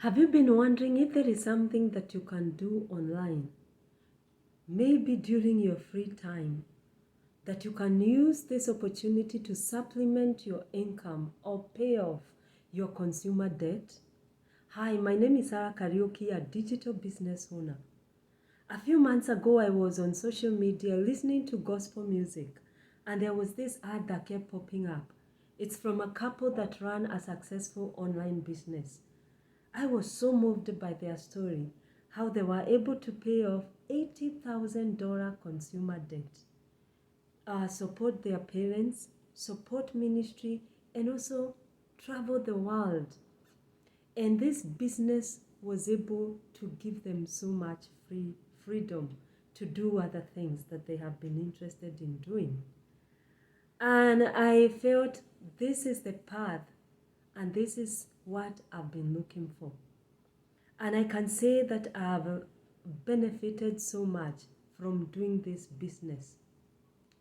Have you been wondering if there is something that you can do online, maybe during your free time, that you can use this opportunity to supplement your income or pay off your consumer debt? Hi, my name is Sarah Karaoke, a digital business owner. A few months ago, I was on social media listening to gospel music, and there was this ad that kept popping up. It's from a couple that ran a successful online business. I was so moved by their story, how they were able to pay off $80,000 consumer debt, support their parents, support ministry, and also travel the world. And this business was able to give them so much freedom to do other things that they have been interested in doing. And I felt this is the path and this is what I've been looking for. And I can say that I've benefited so much from doing this business.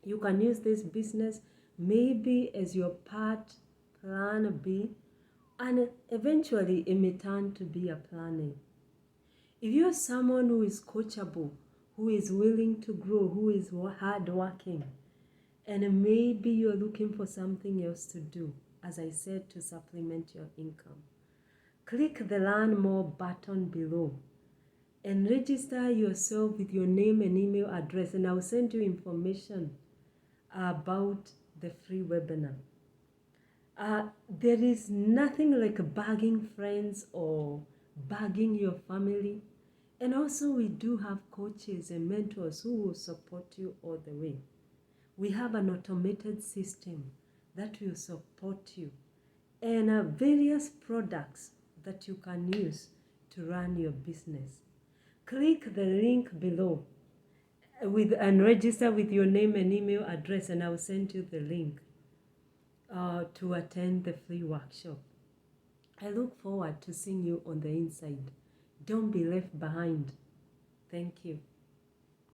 You can use this business maybe as your part plan B, and eventually it may turn to be a plan A. If you're someone who is coachable, who is willing to grow, who is hardworking, and maybe you're looking for something else to do, as I said, to supplement your income, click the Learn More button below and register yourself with your name and email address, and I'll send you information about the free webinar. There is nothing like bugging friends or bugging your family. And also we do have coaches and mentors who will support you all the way. We have an automated system that will support you, and various products that you can use to run your business. Click the link below and register with your name and email address, and I will send you the link to attend the free workshop. I look forward to seeing you on the inside. Don't be left behind. Thank you.